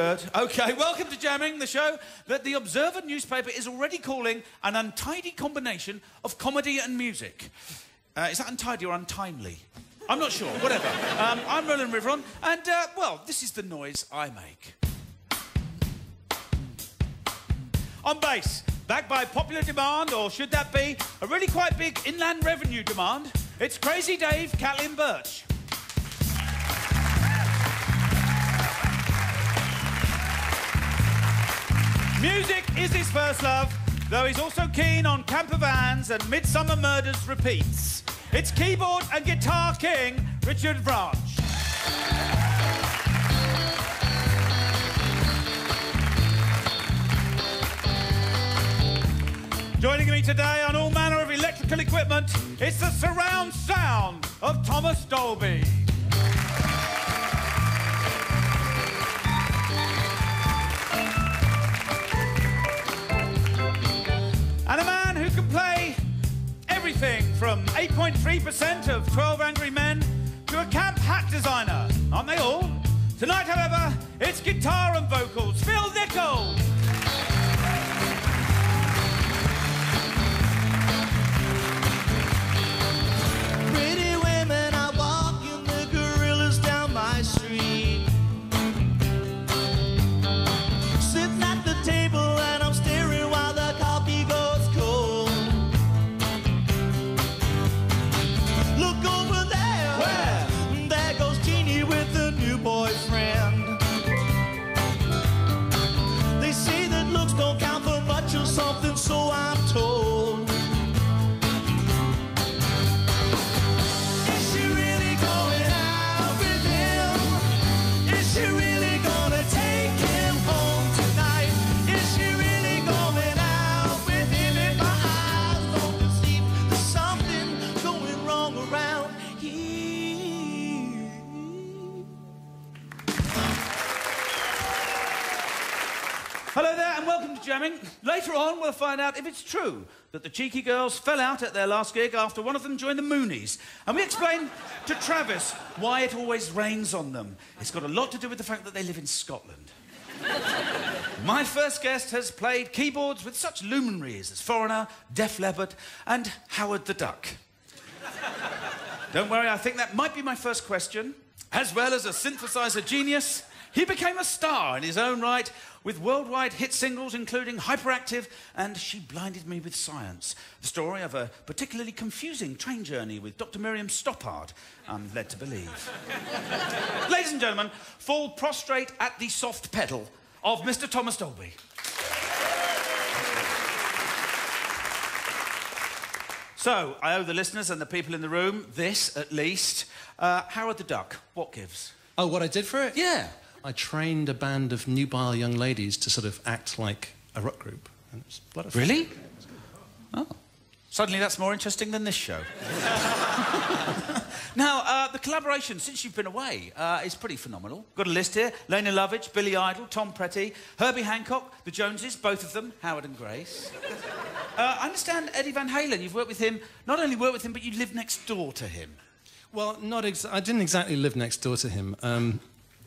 word. OK, welcome to Jammin, the show that the Observer newspaper is already calling an untidy combination of comedy and music. Is that untidy or untimely? I'm not sure, whatever. I'm Rowland Rivron, and, well, this is the noise I make. On bass, backed by popular demand, or should that be a really quite big inland revenue demand, it's Crazy Dave Catlin-Birch. Music is his first love, though he's also keen on camper vans and Midsummer Murders repeats. It's keyboard and guitar king, Richard Vranch. Joining me today on all manner of electrical equipment, it's the surround sound of Thomas Dolby. And a man who can play everything from 8.3% of 12 Angry Men to a camp hat designer. Aren't they all? Tonight, however, it's guitar and vocals. Nichol! Pretty women are walking the gorillas down my street. Sitting at the table and I'm staring while the coffee goes cold. Look over there. Where? There goes Jeannie with a new boyfriend. They say that looks don't count for much or something, so I'm told. Is she really going out with him? Is she really gonna take him home tonight? Is she really going out with him? If my eyes don't deceive, there's something going wrong around here. Hello there and welcome to Jammin. Later on, we'll find out if it's true that the cheeky girls fell out at their last gig after one of them joined the Moonies. And we explain to Travis why it always rains on them. It's got a lot to do with the fact that they live in Scotland. My first guest has played keyboards with such luminaries as Foreigner, Def Leppard and Howard the Duck. Don't worry, I think that might be my first question. As well as a synthesizer genius, he became a star in his own right with worldwide hit singles including Hyperactive and She Blinded Me with Science, the story of a particularly confusing train journey with Dr. Miriam Stoppard, I'm led to believe. Ladies and gentlemen, fall prostrate at the soft pedal of Mr. Thomas Dolby. So, I owe the listeners and the people in the room this, at least. Howard the Duck, what gives? Oh, what I did for it? Yeah. I trained a band of nubile young ladies to sort of act like a rock group. And it was a lot of fun. Really? Oh. Suddenly that's more interesting than this show. Now, the collaboration since you've been away is pretty phenomenal. Got a list here. Lena Lovitch, Billy Idol, Tom Petty, Herbie Hancock, the Joneses, both of them, Howard and Grace. I understand Eddie Van Halen, you've worked with him, not only worked with him, but you live next door to him. Well, I didn't exactly live next door to him.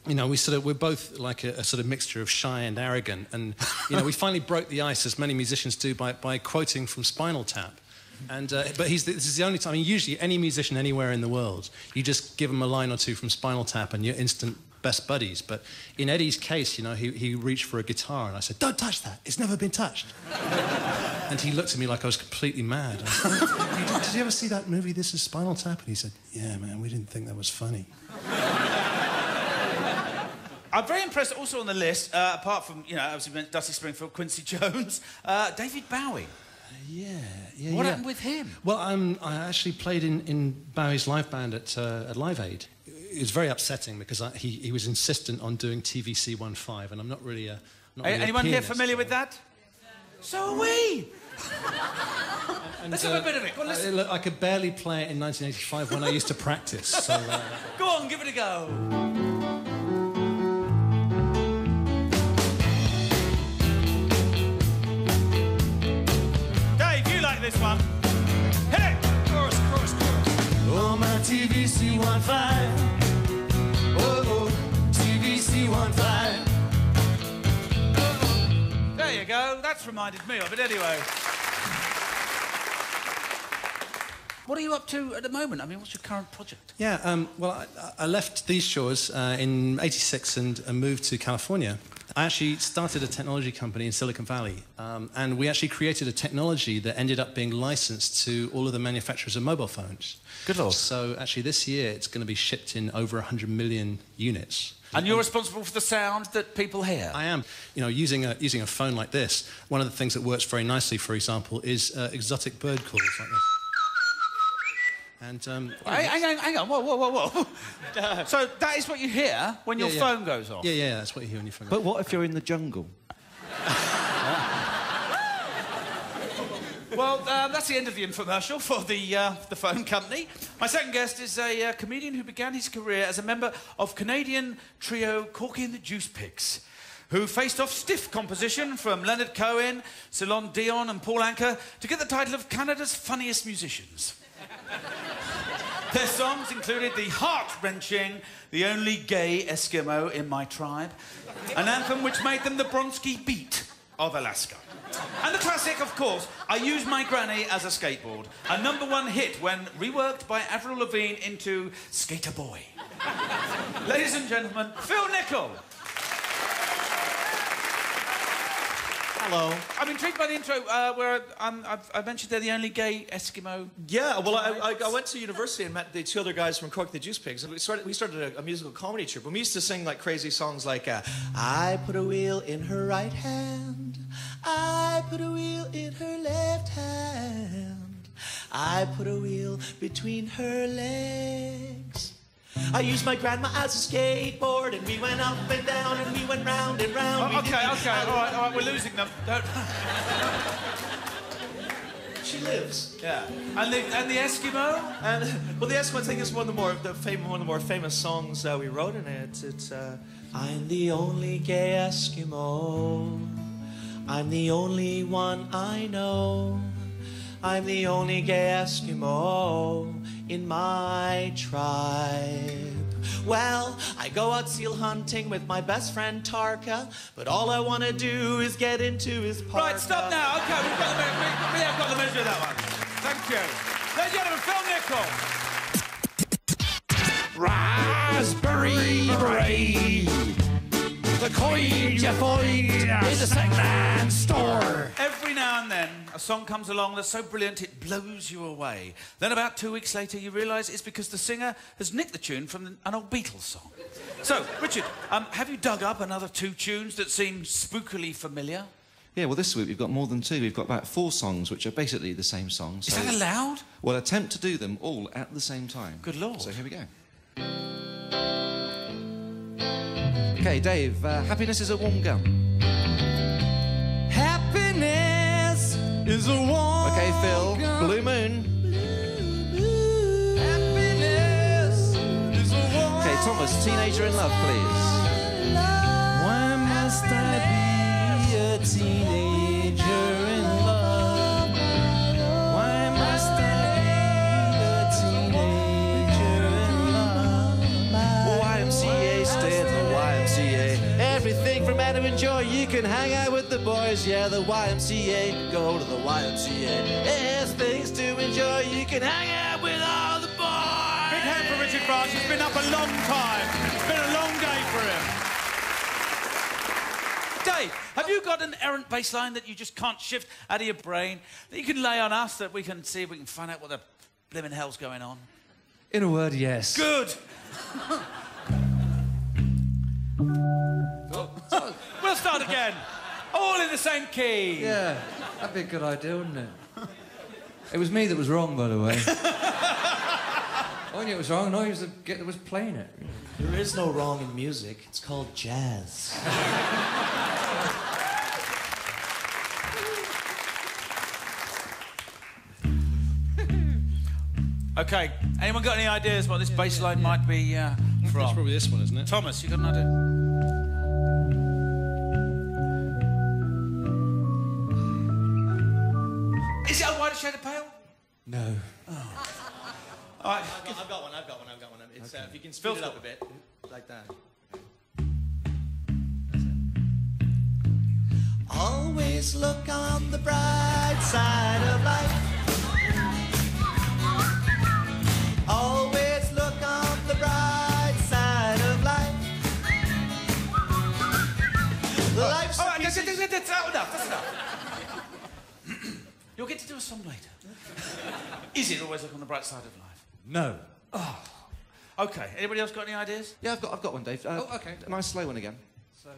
You know, we're both like a sort of mixture of shy and arrogant, and you know, we finally broke the ice, as many musicians do, by quoting from Spinal Tap. And but this is the only time. I mean, usually any musician anywhere in the world, you just give them a line or two from Spinal Tap, and you're instant best buddies. But in Eddie's case, you know, he reached for a guitar, and I said, "Don't touch that. It's never been touched." And he looked at me like I was completely mad. Did you ever see that movie, This Is Spinal Tap? And he said, "Yeah, man, we didn't think that was funny." I'm very impressed also on the list, apart from, you know, obviously Dusty Springfield, Quincy Jones, David Bowie. What happened with him? Well, I actually played in Bowie's live band at Live Aid. It was very upsetting because he was insistent on doing TVC 15, and I'm not really a... Anyone here familiar with that? So are we! Let's have a bit of it. Well, I could barely play it in 1985 when I used to practice. So, go on, give it a go. Dave, you like this one. Hit it! Chorus. Oh, my TVC 15. Oh, TVC 15. you go. That's reminded me of it anyway. What are you up to at the moment? I mean, what's your current project? Yeah, well, I left these shores in '86 and moved to California. I actually started a technology company in Silicon Valley, and we actually created a technology that ended up being licensed to all of the manufacturers of mobile phones. Good Lord. So actually this year it's going to be shipped in over 100 million units. And you're responsible for the sound that people hear? I am. You know, using a phone like this, one of the things that works very nicely, for example, is exotic bird calls like this. And, hang on, whoa. So that is what you hear when your phone goes off? Yeah, that's what you hear when your phone goes off. But what if you're in the jungle? Well, that's the end of the infomercial for the phone company. My second guest is a comedian who began his career as a member of Canadian trio Corky and the Juice Pigs, who faced off stiff composition from Leonard Cohen, Celine Dion and Paul Anka to get the title of Canada's funniest musicians. Their songs included the heart-wrenching The Only Gay Eskimo in My Tribe, an anthem which made them the Bronski Beat of Alaska. And the classic, of course, I Use My Granny as a Skateboard, a #1 hit when reworked by Avril Lavigne into Skater Boy. Ladies and gentlemen, Phil Nichol. Hello. I'm intrigued by the intro where I mentioned they're the only gay Eskimo. Yeah, well, I went to university and met the two other guys from Cork the Juice Pigs. And we started a musical comedy troupe. And we used to sing like crazy songs like, I put a wheel in her right hand. I put a wheel in her left hand. I put a wheel between her legs. I used my grandma as a skateboard, and we went up and down, and we went round and round. Okay, all right, we're losing them. She lives. Yeah. And the Eskimo? Well, the Eskimo, I think, is one of the more famous songs we wrote in it. It's I'm the only gay Eskimo. I'm the only one I know. I'm the only gay Eskimo in my tribe. Well, I go out seal hunting with my best friend Tarka, but all I want to do is get into his parka. Right, stop now. Okay, we have got the measure of that one. Thank you. Ladies and gentlemen, Phil Nichol. Raspberry beret. The coins you find in the second-hand store. Every now and then, a song comes along that's so brilliant it blows you away. Then about 2 weeks later, you realise it's because the singer has nicked the tune from an old Beatles song. So, Richard, have you dug up another 2 tunes that seem spookily familiar? Yeah, well, this week we've got more than 2. We've got about 4 songs, which are basically the same song. Is that allowed? We'll attempt to do them all at the same time. Good Lord. So here we go. Okay, Dave, happiness is a warm gun. Happiness is a warm Okay, Phil, gun. Blue Moon. Happiness is a warm Okay, Thomas, Teenager in Love, please. Why must I be a teenager in love? Why must I be a teenager in love? YMCA, stay at the YMCA. Everything from out to enjoy. You can hang out with the boys, yeah, the YMCA. Go to the YMCA. There's things to enjoy. You can hang out with all the boys. Big hand for Richard Vranch. He's been up a long time. It's been a long day for him. Dave, have you got an errant bass line that you just can't shift out of your brain that you can lay on us that we can see if we can find out what the blimmin' hell's going on? In a word, yes. Good. We'll start again. All in the same key. Yeah, that'd be a good idea, wouldn't it? It was me that was wrong, by the way. I knew it was wrong, and I was the guy that was playing it. There is no wrong in music. It's called jazz. Okay, anyone got any ideas what this bass line might be It's from? probably this one, isn't it? Thomas, you got an idea? Is it A Wider Shade of Pale? No. Oh. All right. I've got one. It's, if you can speed Phil's it got up a bit, like that. Always always look on the bright side of life. Always look on the bright side of life. Life's All right, that's enough. That's enough. You'll get to do a song later. Is it always look on the bright side of life? No. Oh. Okay. Anybody else got any ideas? Yeah, I've got one, Dave. Okay. A nice slow one again. So.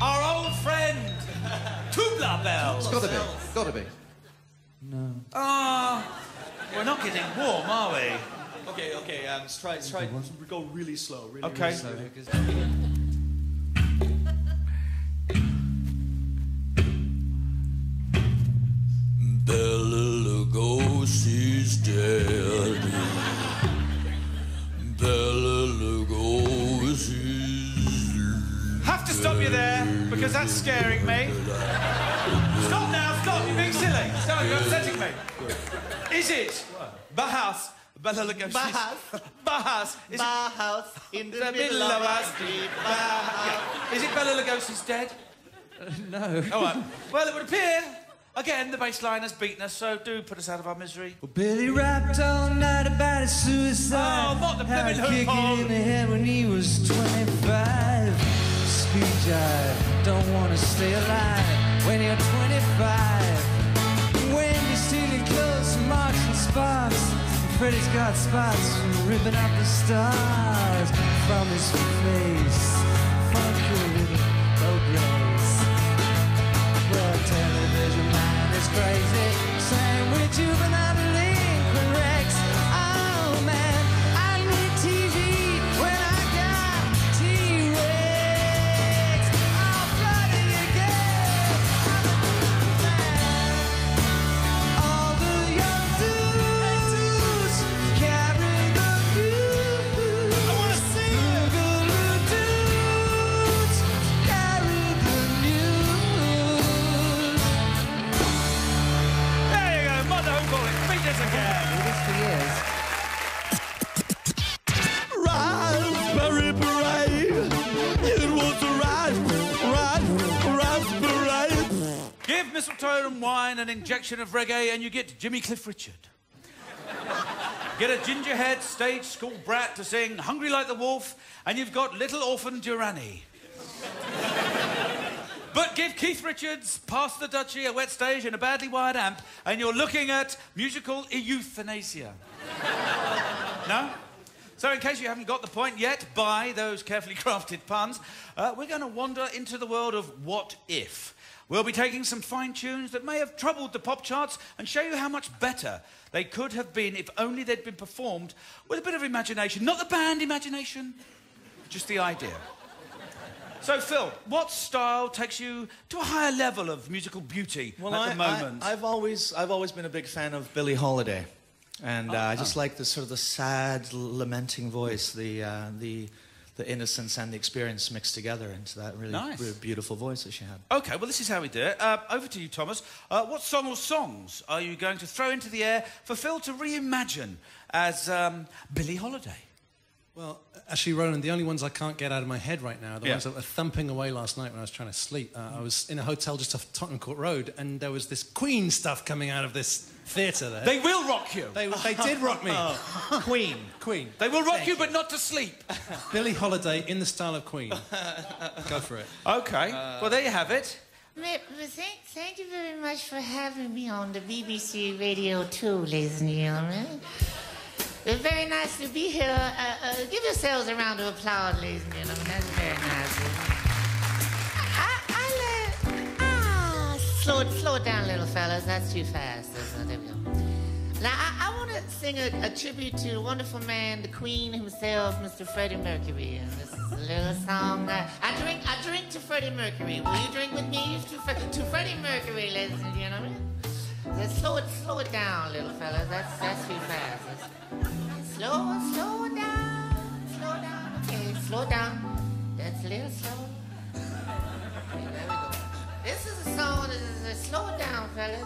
Our old friend, Tubular Bells. It's gotta be. No. We're not getting warm, are we? Okay, try go really slow. Really, Okay. really slow. Bela Lugosi's dead. Bela Lugosi's... Have to stop you there, because that's scaring me. Stop now, stop, you're being silly. Stop, you're upsetting me. Is it Bauhaus, Bela Lugosi's... Bauhaus. Is it Bauhaus in the middle of our street? Yeah. Is it Bela Lugosi's dead? No. All right. Well, it would appear, again, the bass line has beaten us, so do put us out of our misery. Well, Billy rapped all night about his suicide. Oh, not the Had a blimmin' kick hoop in the head when he was 25. Speed jive, don't want to stay alive when you're 25. Wendy's stealing clothes from Marks and Sparks. Freddie's got spots from ripping up the stars from his face. Funky little boat race. Well, television man is crazy, saying we're juvenilely incorrect. Oh man, I need TV when I got T-Rex. Oh, bloody again, I'm a man. All the young dudes carry the news. I want to see the dudes carry the news. There you go, Mother Who Call It. Beat us again. It is for years. Raspberry parade. It was a raspberry. Give mistletoe and wine an injection of reggae and you get Jimmy Cliff Richard. Get a gingerhead stage school brat to sing Hungry Like the Wolf and you've got Little Orphan Durrani. But give Keith Richards, Past the Duchy, a wet stage and a badly wired amp and you're looking at musical euthanasia. No? So in case you haven't got the point yet, by those carefully crafted puns, we're going to wander into the world of what if. We'll be taking some fine tunes that may have troubled the pop charts and show you how much better they could have been if only they'd been performed with a bit of imagination. Not the band imagination, just the idea. So, Phil, what style takes you to a higher level of musical beauty at the moment? I've always been a big fan of Billie Holiday, and I just like the sort of the sad, lamenting voice, the innocence and the experience mixed together into that really, really beautiful voice that she had. OK, well, this is how we do it. Over to you, Thomas. What song or songs are you going to throw into the air for Phil to reimagine as Billie Holiday? Well, actually, Roland, the only ones I can't get out of my head right now are the ones that were thumping away last night when I was trying to sleep. I was in a hotel just off Tottenham Court Road, and there was this Queen stuff coming out of this theatre there. They will rock you. They did rock me. Queen. They will rock you, but not to sleep. Billie Holiday in the style of Queen. Go for it. OK, well, there you have it. Thank you very much for having me on the BBC Radio 2, ladies and gentlemen. It's very nice to be here. Give yourselves a round of applause, ladies and gentlemen. That's very nice. Slow it down, little fellas. That's too fast. There we go. Now, I want to sing a tribute to the wonderful man, the Queen himself, Mr. Freddie Mercury. And this is a little song. I drink to Freddie Mercury. Will you drink with me to Freddie Mercury, ladies and gentlemen? Let's slow it down, little fellas. That's too fast. Slow down. Okay, slow down. That's a little slow. Okay, there we go. This is a song that is slow it down, fellas.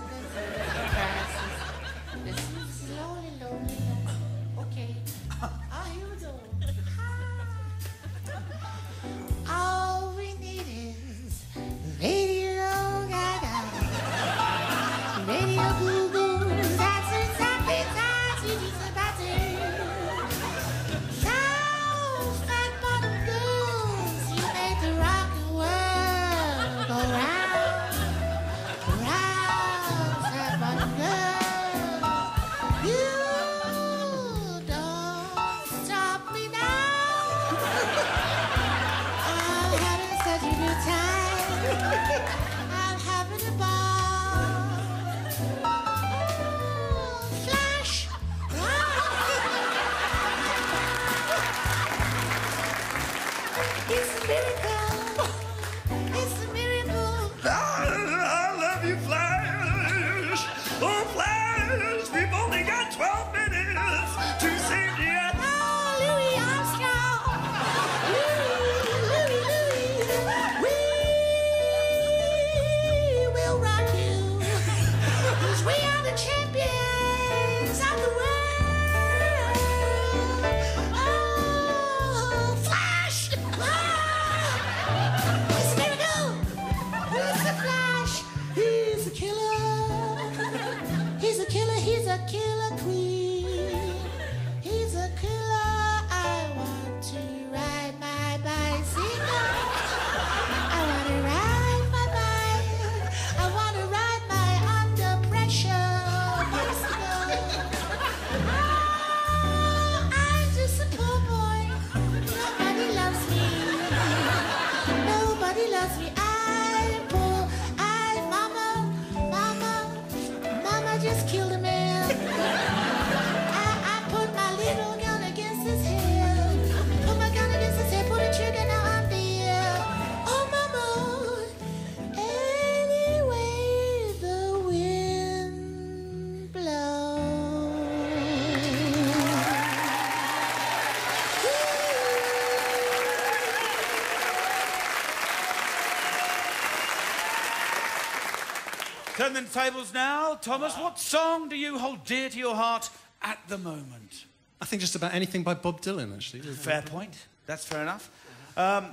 Turn the tables now. Thomas, what song do you hold dear to your heart at the moment? I think just about anything by Bob Dylan, actually. Fair point. That's fair enough.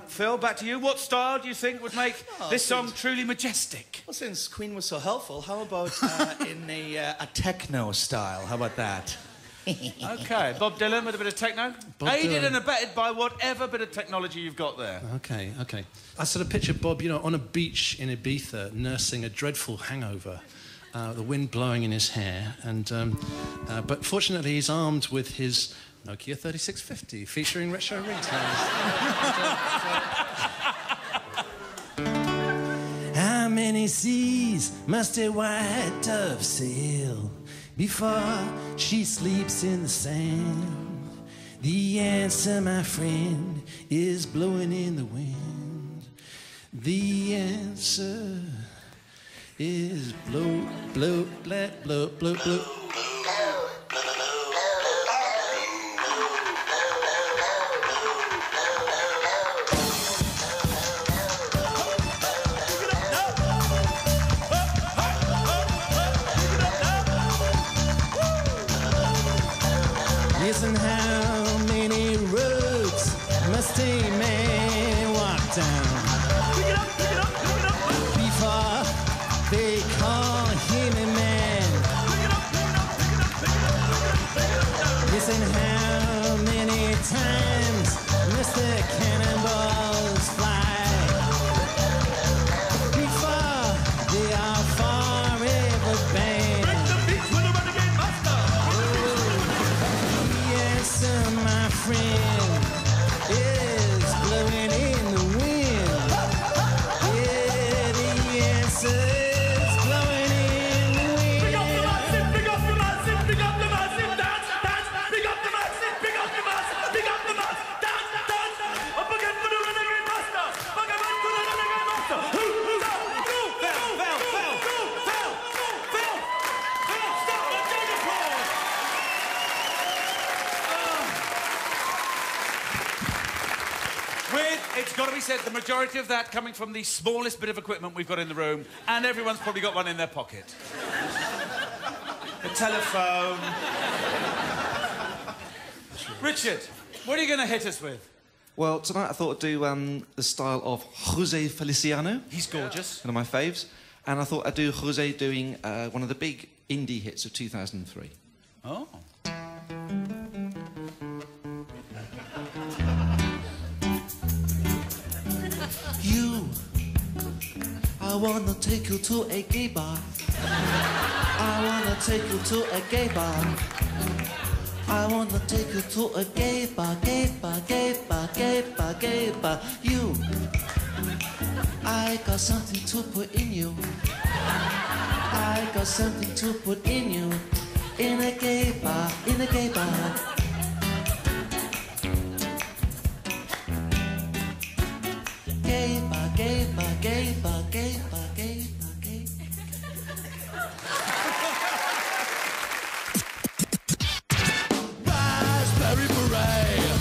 Phil, back to you. What style do you think would make this song truly majestic? Well, since Queen was so helpful, how about in a techno style? How about that? OK, Bob Dylan with a bit of techno. Aided and abetted by whatever bit of technology you've got there. OK. I sort of picture Bob, you know, on a beach in Ibiza, nursing a dreadful hangover, the wind blowing in his hair, and but fortunately he's armed with his Nokia 3650, featuring retro ringtones. How many seas must a white dove sail before she sleeps in the sand? The answer, my friend, is blowing in the wind. The answer is blow, blow, blow, blow, blow, blow. Listen, how many roads must a man walk down before they call him a man? Listen, how many times must the cannonballs fly before they are forever banned? My friend is blowing in the wind. Yeah, the answer is blowing in the wind. Pick up the massive, pick up the massive, pick up the massive, dance, dance, pick up the massive, pick up the massive, pick up the massive, dance, dance, up again for the renegade master, up again for the renegade master. Phil, stop the take applause. With, it's got to be said, the majority of that coming from the smallest bit of equipment we've got in the room, and everyone's probably got one in their pocket. The telephone. Richard, what are you going to hit us with? Well, tonight I thought I'd do the style of Jose Feliciano. He's gorgeous. One of my faves. And I thought I'd do Jose doing one of the big indie hits of 2003. Oh. You, I wanna take you to a gay bar. I wanna take you to a gay bar. I wanna take you to a gay bar, gay bar, gay bar, gay bar, gay bar. You, I got something to put in you. I got something to put in you. In a gay bar, in a gay bar. Gay bar, gay bar, gay bar, gay bar, gay bar, gay bar. Raspberry beret,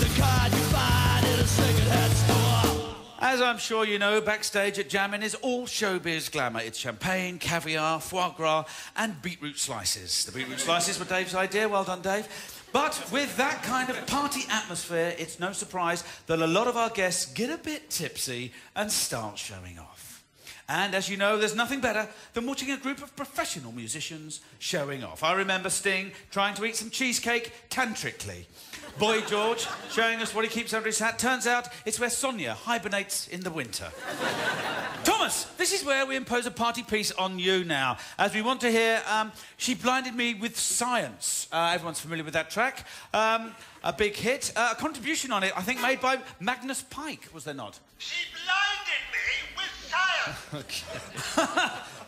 the kind you find in a second-hand store. As I'm sure you know, backstage at Jammin is all showbiz glamour. It's champagne, caviar, foie gras, and beetroot slices. The beetroot slices were Dave's idea. Well done, Dave. But with that kind of party atmosphere, it's no surprise that a lot of our guests get a bit tipsy and start showing off. And as you know, there's nothing better than watching a group of professional musicians showing off. I remember Sting trying to eat some cheesecake tantrically. Boy George showing us what he keeps under his hat. Turns out it's where Sonia hibernates in the winter. Thomas, this is where we impose a party piece on you now, as we want to hear She Blinded Me with Science. Everyone's familiar with that track. A big hit. A contribution on it, I think, made by Magnus Pike, was there not? She blinded me with science. Okay.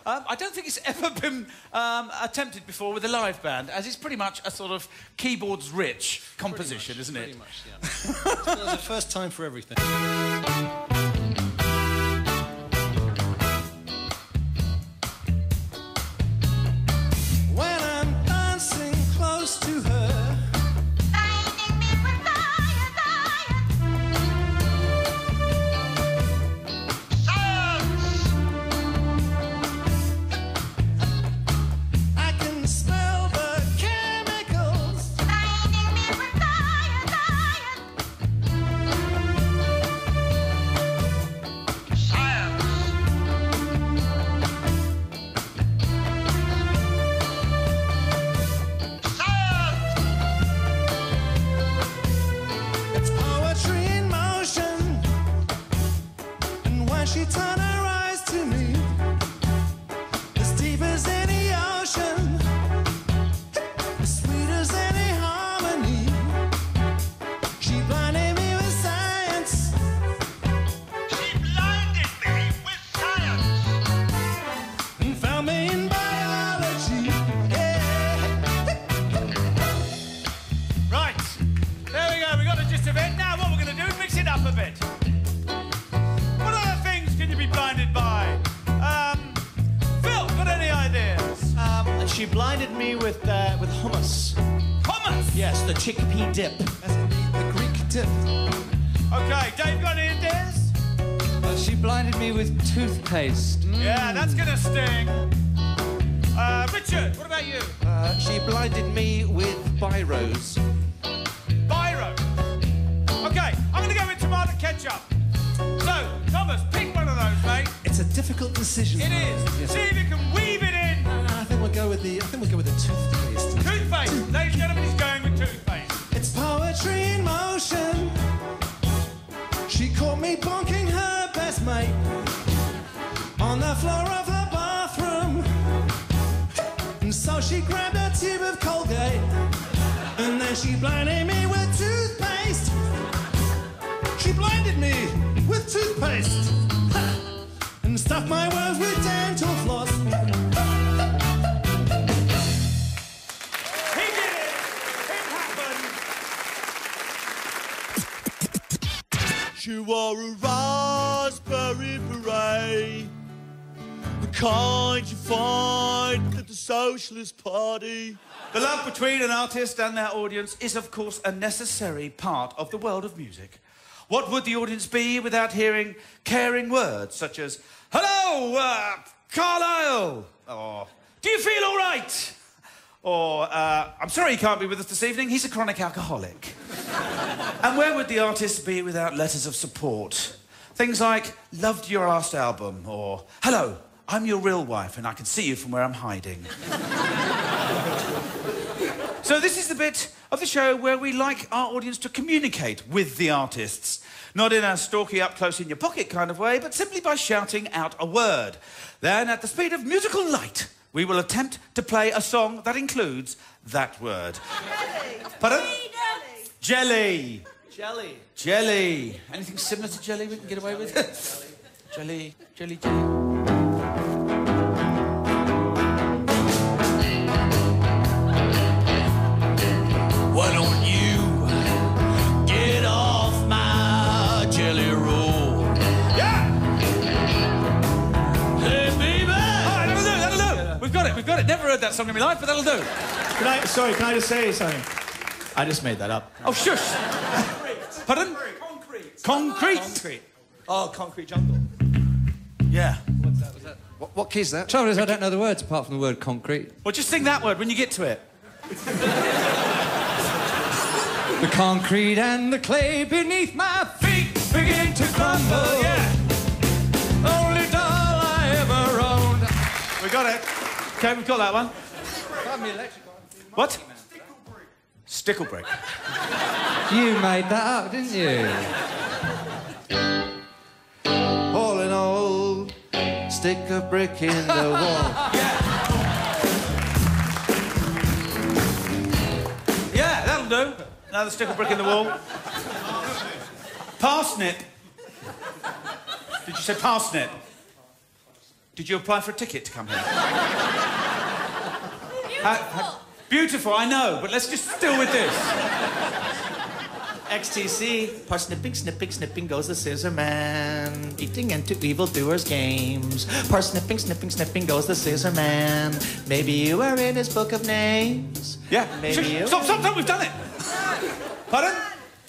I don't think it's ever been attempted before with a live band, as it's pretty much a sort of keyboards-rich composition, isn't it? Pretty much, yeah. It's the first time for everything. When I'm dancing close to her, I can smell the chemicals. It's poetry in motion. And when she turned her eyes to me, as deep as any ocean, as sweet as any harmony, she blinded me with science. She blinded me with science. And found me in biology. Yeah. Right. There we go. We got the gist of it. Now what we're going to do is mix it up a bit. What other things can you be blinded by? Phil, got any ideas? She blinded me with hummus. Hummus? Yes, the chickpea dip. That's indeed the Greek dip. Okay, Dave, got any ideas? She blinded me with toothpaste. Yeah, that's going to sting. Richard, what about you? She blinded me with biros. Biro. Okay, I'm going to go with tomato ketchup. So, Thomas, pick one of those, mate. It's a difficult decision. It is. Yes. See if you can weave it in. I think we'll go with the toothpaste. Toothpaste. Ladies and gentlemen, he's going with toothpaste. It's poetry in motion. She caught me bonking her best mate on the floor of her bathroom. And so she grabbed a tube of Colgate, and then she blinded me with toothpaste. She blinded me with toothpaste and stuffed my words with dental floss. He did it. It happened. She wore a raspberry beret, the kind you find at the Socialist Party. The love between an artist and their audience is, of course, a necessary part of the world of music. What would the audience be without hearing caring words such as, "Hello, Carlisle," or "Do you feel all right?" Or, "I'm sorry he can't be with us this evening, he's a chronic alcoholic." And where would the artist be without letters of support? Things like, "Loved your last album," or "Hello, I'm your real wife, and I can see you from where I'm hiding. So this is the bit of the show where we like our audience to communicate with the artists. Not in a stalky up-close-in-your-pocket kind of way, but simply by shouting out a word. Then, at the speed of musical light, we will attempt to play a song that includes that word. Jelly. Pardon? Jelly. Jelly. Jelly. Jelly. Anything similar to jelly we can get away with? Jelly. Jelly, jelly. Why don't you get off my jelly roll? Yeah! Hey, baby! All right, that'll do. We've got it. Never heard that song in my life, but that'll do. Can I just say something? I just made that up. Oh, shush. Pardon? Concrete. Concrete. Oh, Concrete Jungle. Yeah. What key is that? Trouble is, I don't know the words apart from the word concrete. Well, just sing that word when you get to it. The concrete and the clay beneath my feet begin to crumble. Yeah. Only doll I ever owned. We got it. Okay, we've got that one. What? Stickle break. You made that up, didn't you? All in all, stick a brick in the wall. Yeah, that'll do. Another stickle brick in the wall. Parsnip. Did you say parsnip? Did you apply for a ticket to come here? Beautiful, I know, but let's just still with this. XTC. Parsnipping, snipping, snipping goes the scissor man. Eating into evildoers' games. Parsnipping, snipping, snipping goes the scissor man. Maybe you are in his book of names. Yeah. Maybe you. Stop, we've done it. Pardon?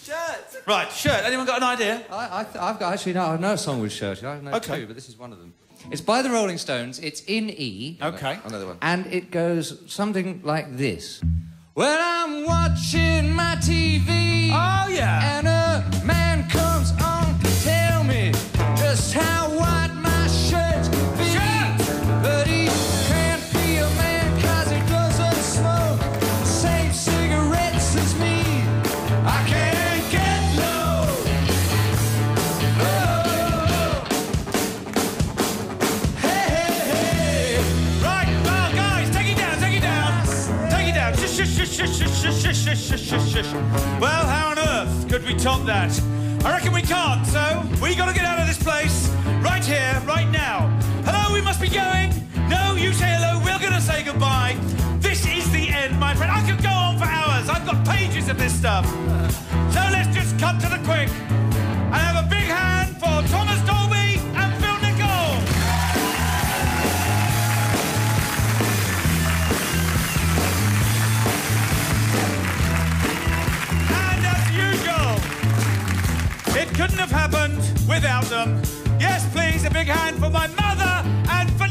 Shirt. Right, shirt. Anyone got an idea? I've got actually no. I know a song with shirt. I know Okay. two, but this is one of them. It's by the Rolling Stones. It's in E. Okay. Another one. And it goes something like this. When I'm watching my TV. Oh, yeah. And a man comes on to tell me just how white my shirt can be. But he can't be a man 'cause he doesn't smoke the same cigarettes as me. I can't get low. Hey. Right, well, guys, take it down. Take it down. Shush. Well, how on earth could we top that? I reckon we can't, so we gotta get out of this place right here, right now. Hello, we must be going. No, you say hello, we're gonna say goodbye. This is the end, my friend. I could go on for hours. I've got pages of this stuff. So let's just cut to the quick. I have a big hand for Thomas Dolby and Phil Nichol. And as usual, it couldn't have happened without them. Yes, please, a big hand for my mother and for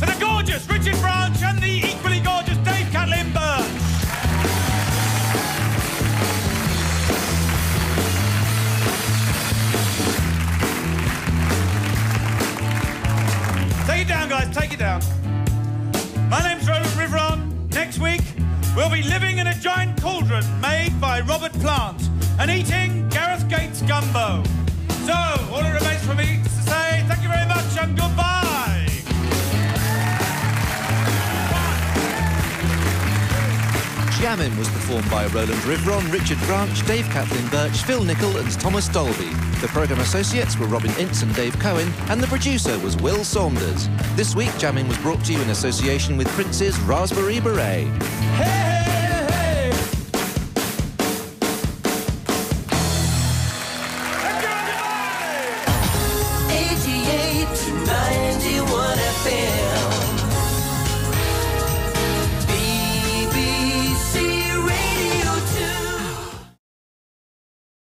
for the gorgeous Richard Vranch and the equally gorgeous Dave Catlin-Birch. Take it down, guys, take it down. My name's Rowland Rivron. Next week, we'll be living in a giant cauldron made by Robert Plant and eating Gareth Gates gumbo. So, all it remains for me is to say thank you very much and goodbye. Jammin was performed by Rowland Rivron, Richard Vranch, Dave Catlin-Birch, Phil Nichol and Thomas Dolby. The programme associates were Ince and Dave Cohen, and the producer was Will Saunders. This week, Jammin was brought to you in association with Prince's Raspberry Beret. Hey!